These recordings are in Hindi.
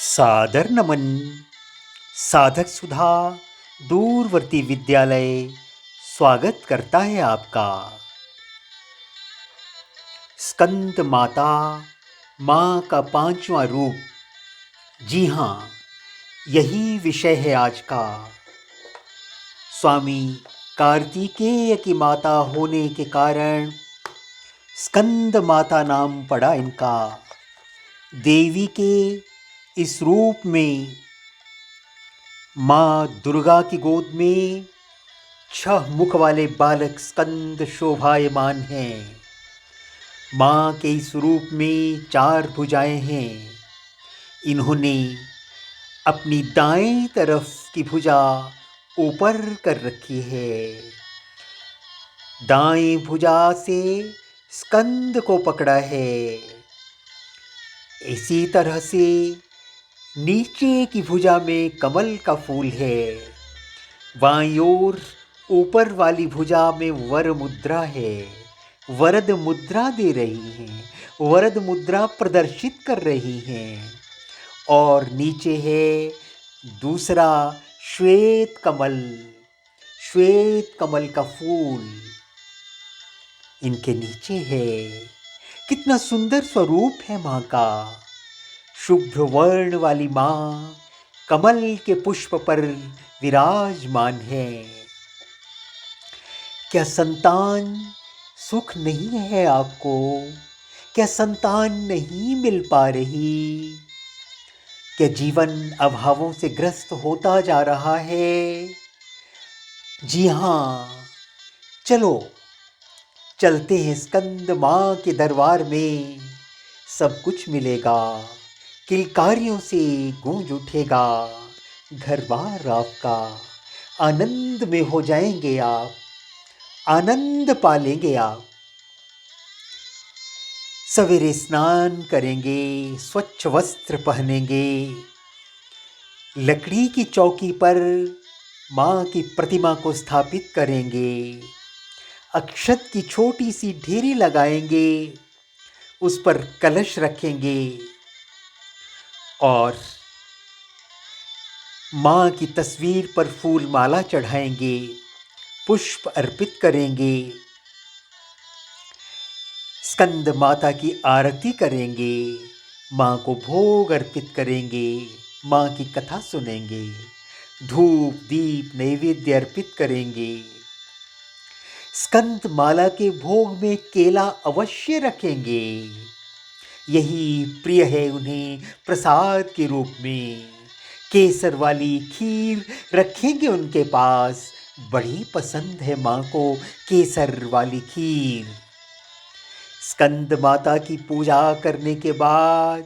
सादर नमन। साधक सुधा दूरवर्ती विद्यालय स्वागत करता है आपका। स्कंद माता, माँ का पांचवा रूप। जी हाँ, यही विषय है आज का। स्वामी कार्तिकेय की माता होने के कारण स्कंद माता नाम पड़ा इनका। देवी के इस रूप में माँ दुर्गा की गोद में 6 मुख वाले बालक स्कंद शोभायमान हैं। माँ के इस रूप में 4 भुजाएं हैं। इन्होंने अपनी दाएं तरफ की भुजा ऊपर कर रखी है। दाएं भुजा से स्कंद को पकड़ा है। इसी तरह से नीचे की भुजा में कमल का फूल है। बाईं ओर ऊपर वाली भुजा में वर मुद्रा है। वरद मुद्रा दे रही हैं, वरद मुद्रा प्रदर्शित कर रही हैं। और नीचे है दूसरा श्वेत कमल, श्वेत कमल का फूल इनके नीचे है। कितना सुंदर स्वरूप है माँ का। शुभ्र वर्ण वाली माँ कमल के पुष्प पर विराजमान है। क्या संतान सुख नहीं है आपको? क्या संतान नहीं मिल पा रही? क्या जीवन अभावों से ग्रस्त होता जा रहा है? जी हाँ, चलो चलते हैं स्कंद माँ के दरबार में। सब कुछ मिलेगा, किलकारियों से गूंज उठेगा घर बार आपका। आनंद में हो जाएंगे आप, आनंद पालेंगे आप। सवेरे स्नान करेंगे, स्वच्छ वस्त्र पहनेंगे, लकड़ी की चौकी पर माँ की प्रतिमा को स्थापित करेंगे, अक्षत की छोटी सी ढेरी लगाएंगे, उस पर कलश रखेंगे और माँ की तस्वीर पर फूल माला चढ़ाएंगे, पुष्प अर्पित करेंगे, स्कंद माता की आरती करेंगे, माँ को भोग अर्पित करेंगे, माँ की कथा सुनेंगे, धूप दीप नैवेद्य अर्पित करेंगे। स्कंद माला के भोग में केला अवश्य रखेंगे। यही प्रिय है उन्हें प्रसाद के रूप में। केसर वाली खीर रखेंगे उनके पास। बड़ी पसंद है माँ को केसर वाली खीर। स्कंद माता की पूजा करने के बाद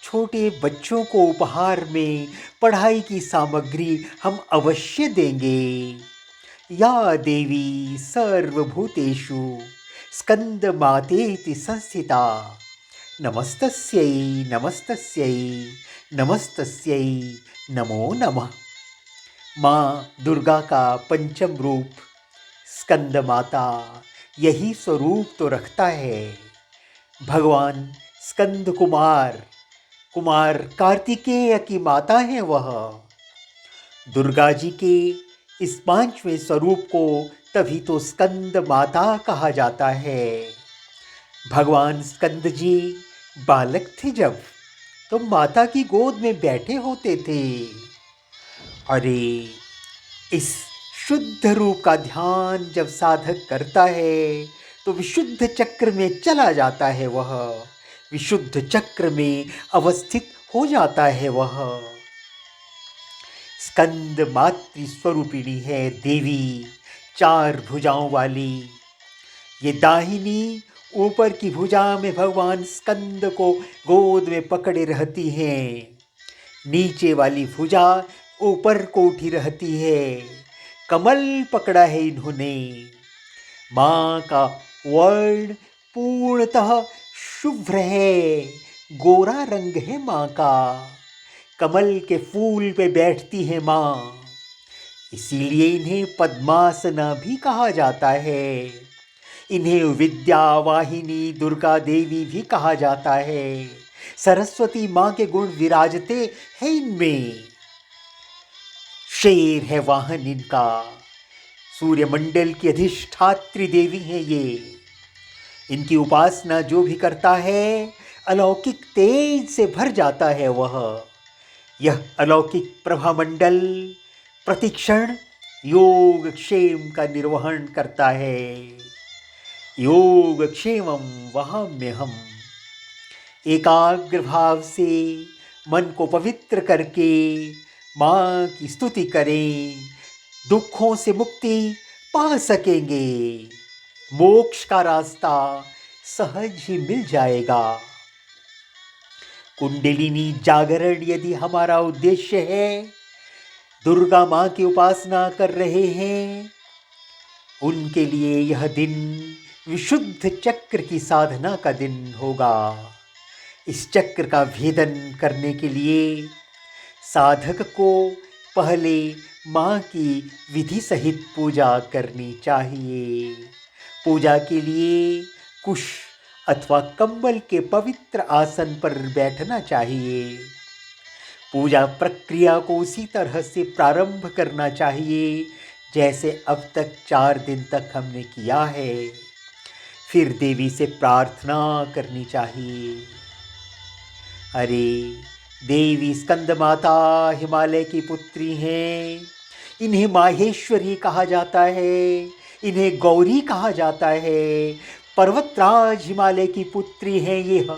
छोटे बच्चों को उपहार में पढ़ाई की सामग्री हम अवश्य देंगे। या देवी सर्वभूतेषु स्कंद मातेति संस्थिता, नमस्तस्यै नमस्तस्यै नमस्तस्यै नमो नमः। माँ दुर्गा का पंचम रूप स्कंद माता यही स्वरूप तो रखता है। भगवान स्कंद कुमार, कुमार कार्तिकेय की माता है वह। दुर्गा जी के इस 5वें स्वरूप को तभी तो स्कंद माता कहा जाता है। भगवान स्कंद जी बालक थे जब, तो माता की गोद में बैठे होते थे। अरे, इस शुद्ध रूप का ध्यान जब साधक करता है तो विशुद्ध चक्र में चला जाता है वह, विशुद्ध चक्र में अवस्थित हो जाता है वह। स्कंद मातृ स्वरूपिणी है देवी, 4 भुजाओं वाली। ये दाहिनी ऊपर की भुजा में भगवान स्कंद को गोद में पकड़े रहती हैं। नीचे वाली भुजा ऊपर को उठी रहती है। कमल पकड़ा है इन्होंने। माँ का वर्ण पूर्णतः शुभ्र है, गोरा रंग है माँ का। कमल के फूल पे बैठती है माँ, इसीलिए इन्हें पद्मासना भी कहा जाता है। इन्हें विद्या वाहिनी दुर्गा देवी भी कहा जाता है। सरस्वती माँ के गुण विराजते हैं इनमें। शेर है वाहन इनका, सूर्यमंडल की अधिष्ठात्री देवी है ये। इनकी उपासना जो भी करता है अलौकिक तेज से भर जाता है वह। यह अलौकिक प्रभामंडल प्रतिक्षण योग क्षेम का निर्वहन करता है। योग क्षेमम वहाम्यहम्। एकाग्र भाव से मन को पवित्र करके माँ की स्तुति करें, दुखों से मुक्ति पा सकेंगे। मोक्ष का रास्ता सहज ही मिल जाएगा। कुंडलिनी जागरण यदि हमारा उद्देश्य है, दुर्गा माँ की उपासना कर रहे हैं, उनके लिए यह दिन विशुद्ध चक्र की साधना का दिन होगा। इस चक्र का भेदन करने के लिए साधक को पहले माँ की विधि सहित पूजा करनी चाहिए। पूजा के लिए कुश अथवा कंबल के पवित्र आसन पर बैठना चाहिए। पूजा प्रक्रिया को उसी तरह से प्रारंभ करना चाहिए जैसे अब तक 4 दिन तक हमने किया है। फिर देवी से प्रार्थना करनी चाहिए। अरे देवी स्कंद माता हिमालय की पुत्री हैं। इन्हें माहेश्वरी कहा जाता है, इन्हें गौरी कहा जाता है। पर्वतराज हिमालय की पुत्री हैं यह,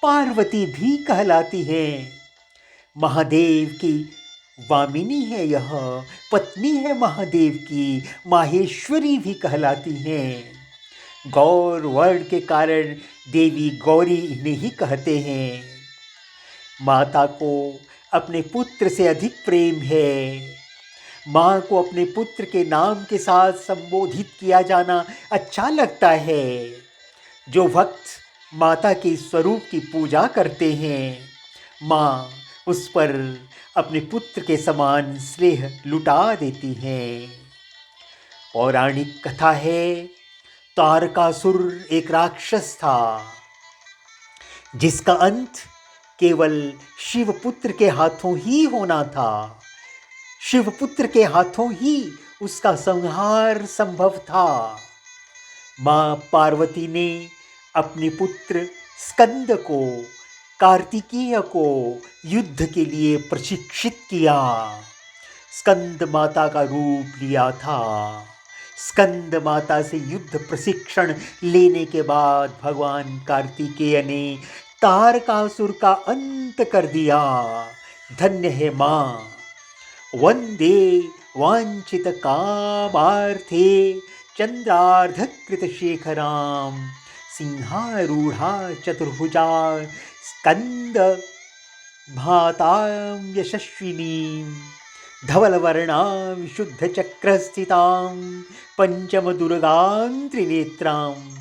पार्वती भी कहलाती हैं। महादेव की वामिनी है यह, पत्नी है महादेव की, माहेश्वरी भी कहलाती हैं। गौर वर्ण के कारण देवी गौरी इन्हें ही कहते हैं। माता को अपने पुत्र से अधिक प्रेम है। माँ को अपने पुत्र के नाम के साथ संबोधित किया जाना अच्छा लगता है। जो भक्त माता के स्वरूप की पूजा करते हैं, माँ उस पर अपने पुत्र के समान स्नेह लुटा देती हैं। पौराणिक कथा है, तारकासुर एक राक्षस था जिसका अंत केवल शिवपुत्र के हाथों ही होना था। शिवपुत्र के हाथों ही उसका संहार संभव था। माँ पार्वती ने अपने पुत्र स्कंद को, कार्तिकेय को युद्ध के लिए प्रशिक्षित किया। स्कंद माता का रूप लिया था। स्कंद माता से युद्ध प्रशिक्षण लेने के बाद भगवान कार्तिकेय ने तारकासुर का अंत कर दिया। धन्य है माँ। वंदे वांछित कामार्थे चंद्रार्धकृत शेखराम सिंहारूढ़ा चतुर्भुजा स्कंद भातां यशस्विनीं धवलवर्णां विशुद्धचक्रस्थितां पंचमदुर्गां त्रिनेत्राम्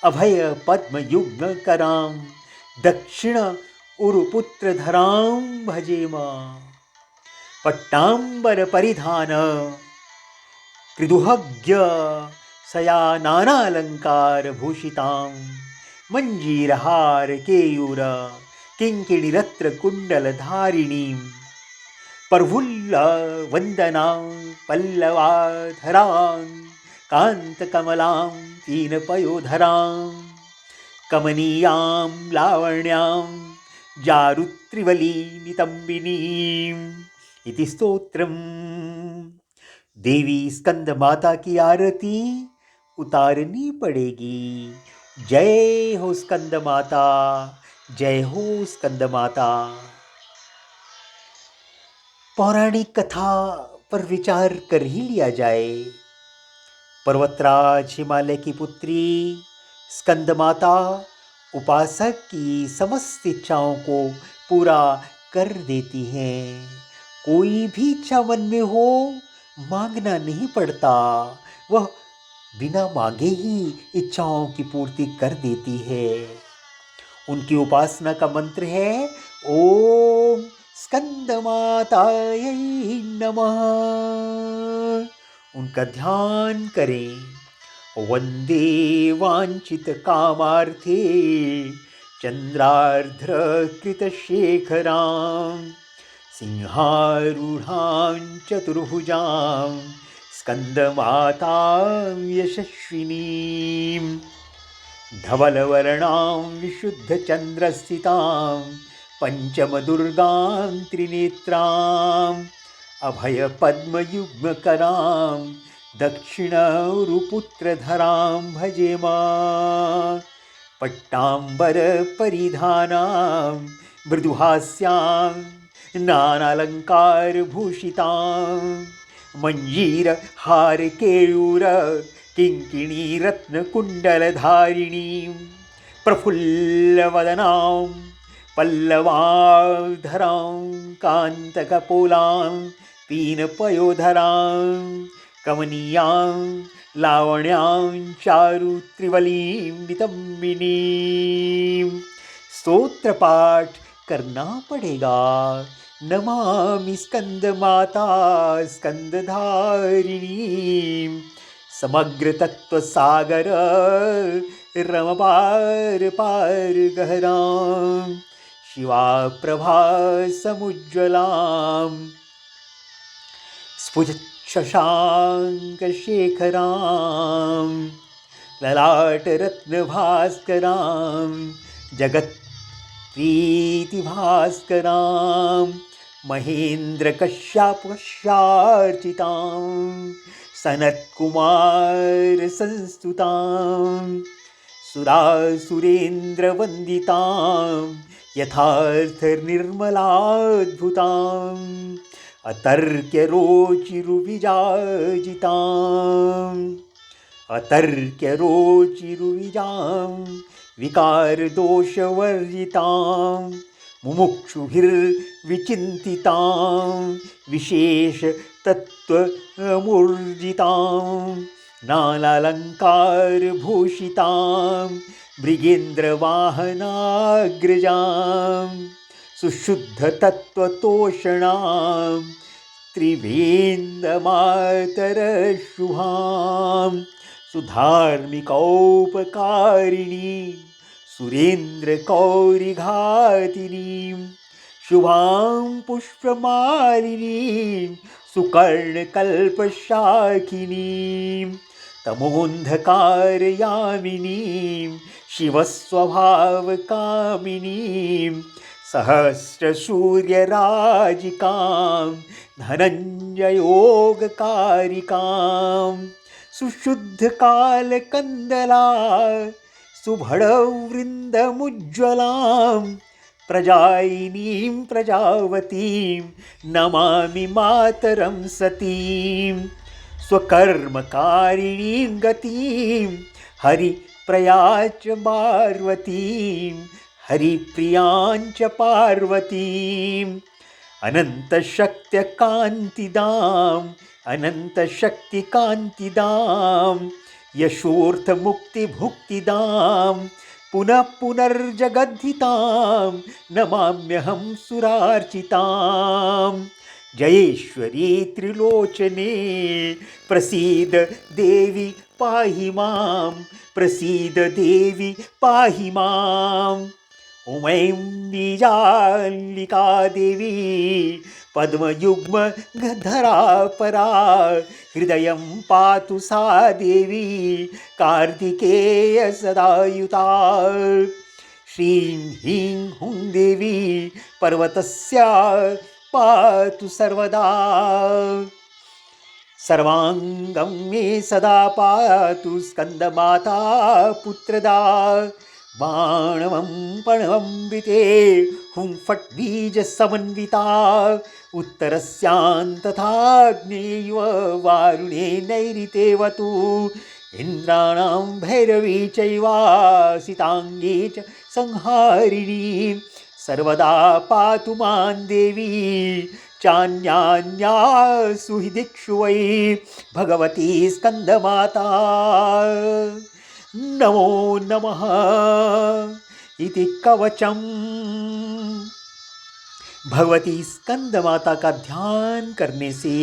अभय पद्मयुग्मकरां दक्षिण उरुपुत्रधरां भजेम। पट्टांबर परिधान त्रिदुहज्ञ शयानालंकार भूषितां मंजीरहार केयूर किंकिणीरत्र कुंडलधारिणीं प्रफुल्ल वंदनां पल्लवाधरां कांतकमलां तीनपयोधरां कमनीयां लावण्यां जारुत्रिवली नितंबिनीं इति स्तोत्रम्। देवी स्कंद माता की आरती उतारनी पड़ेगी। जय हो स्कंद माता, जय हो स्कंद माता। पौराणिक कथा पर विचार कर ही लिया जाए। पर्वतराज हिमालय की पुत्री स्कंद माता उपासक की समस्त इच्छाओं को पूरा कर देती हैं। कोई भी इच्छा मन में हो, मांगना नहीं पड़ता, वह बिना मांगे ही इच्छाओं की पूर्ति कर देती है। उनकी उपासना का मंत्र है ओम स्कंदमातायै नमः। उनका ध्यान करें। वंदे वांछित कामार्थे चन्द्रार्द्रकृतशेखरां सिंहारूढां चतुर्भुजां स्कन्दमातां यशस्विनीं धवलवर्णां विशुद्धचन्द्रस्थितां पञ्चमदुर्गां त्रिनेत्राम् अभयपद्मयुग्मकरां दक्षिणौरुपुत्रधरां भजे मां पट्टाम्बरपरिधानां मृदुहास्यां नानालङ्कारभूषितां मञ्जीरहारकेयूर किङ्किणीरत्नकुण्डलधारिणीं प्रफुल्लवदनां पल्लवाधरां कान्तकपोलां पीनपयोधरां कमनीयां लावण्यां चारुत्रिवलीं नितम्बिनीं स्तोत्रपाठ करना पड़ेगा। नमामि स्कंदमाता स्कंदधारिणीं समग्र तत्व सागर रमपार पार गहरां शिवा प्रभा समुज्ज्वलां स्फुजच्छशाङ्कशेखरां ललाटरत्नभास्करां जगत्प्रीतिभास्करां महेन्द्रकश्यपशार्चितां सनत्कुमारसंस्तुतां सुरासुरेन्द्रवन्दितां यथार्थनिर्मलाद्भुताम् अतर्क्यरुचिरुविजां विकारदोषवर्जितां मुमुक्षुभिर्विचिन्तितां विशेषतत्त्वमूर्जितां नानालङ्कारभूषितां मृगेन्द्रवाहनाग्रजां सुशुद्धतत्त्वतोषणां त्रिवेन्दमातरशुभां सुधार्मिकौपकारिणीं सुरेन्द्रकौरिघातिनीं शुभां पुष्पमालिनीं सुकर्णकल्पशाकिनीं तमोन्धकारयामिनीं शिवस्वभावकामिनीं सहस्रसूर्यराजिकां धनञ्जयोगकारिकां सुशुद्धकालकन्दला सुभडवृन्दमुज्ज्वलां प्रजायिनीं प्रजावतीं नमामि मातरं सतीं स्वकर्मकारिणीं गतिं हरिप्रयाच पार्वतीं हरिप्रियाञ्च पार्वतीम् अनन्तशक्त्यकान्तिदाम् अनन्तशक्तिकान्तिदां यशोर्थमुक्तिभुक्तिदां पुनः पुनर्जगद्धितां नमाम्यहं सुरार्चितां जयेश्वरी त्रिलोचने प्रसीद देवी पाहि मां प्रसीद देवी पाहि माम् ॐ बीजालिका देवी पद्मयुग्मधरा परा हृदयं पातु सा देवी कार्तिकेय सदायुता श्रीं ह्रीं हुं देवी पर्वतस्य पातु सर्वदा सर्वांगं मे सदा पातु स्कन्दमाता पुत्रदा बाणवं पणवंबिते हुं फट् बीजसमन्विता उत्तरस्यां तथाग्नेयव वारुणे नैऋतेवतु इन्द्राणां भैरवी चैवासिताङ्गे च संहारिणी सर्वदा पातु मां देवी चान्यान्यासु हि दिक्षु वै भगवती स्कन्दमाता नमो नमः इति कवचम। भगवती स्कंदमाता का ध्यान करने से,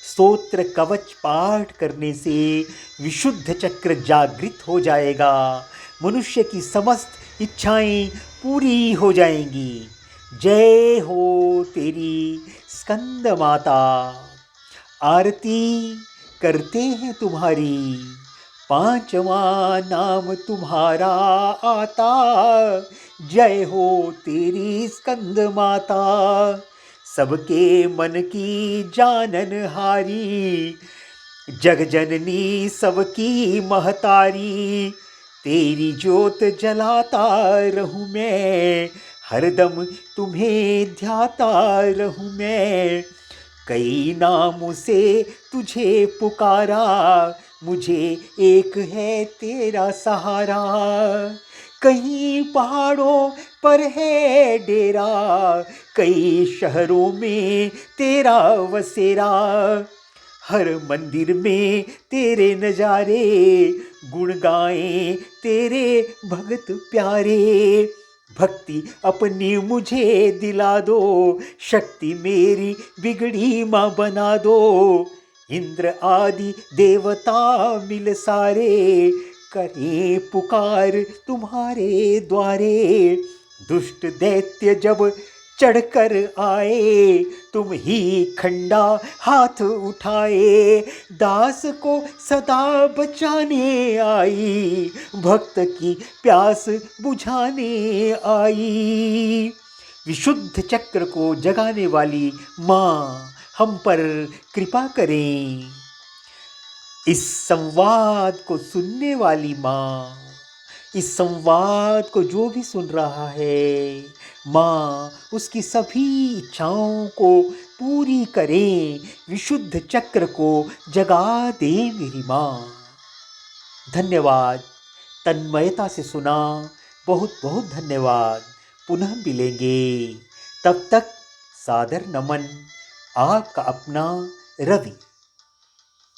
स्तोत्र कवच पाठ करने से विशुद्ध चक्र जागृत हो जाएगा। मनुष्य की समस्त इच्छाएं पूरी हो जाएंगी। जय हो तेरी स्कंद माता। आरती करते हैं तुम्हारी, पांचवा नाम तुम्हारा आता। जय हो तेरी स्कंद माता। सबके मन की जाननहारी, जग जननी सबकी महतारी। तेरी ज्योत जलाता रहूं मैं, हरदम तुम्हें ध्याता रहूं मैं। कई नामों से तुझे पुकारा, मुझे एक है तेरा सहारा। कहीं पहाड़ों पर है डेरा, कई शहरों में तेरा बसेरा। हर मंदिर में तेरे नजारे, गुण गाएं तेरे भगत प्यारे। भक्ति अपनी मुझे दिला दो, शक्ति मेरी बिगड़ी माँ बना दो। इंद्र आदि देवता मिल सारे, करें पुकार तुम्हारे द्वारे। दुष्ट दैत्य जब चढ़कर आए, तुम ही खंडा हाथ उठाए। दास को सदा बचाने आई, भक्त की प्यास बुझाने आई। विशुद्ध चक्र को जगाने वाली माँ, हम पर कृपा करें। इस संवाद को सुनने वाली माँ, इस संवाद को जो भी सुन रहा है, माँ उसकी सभी इच्छाओं को पूरी करें। विशुद्ध चक्र को जगा दे मेरी माँ। धन्यवाद। तन्मयता से सुना, बहुत बहुत धन्यवाद। पुनः मिलेंगे, तब तक सादर नमन। आपका अपना रवि।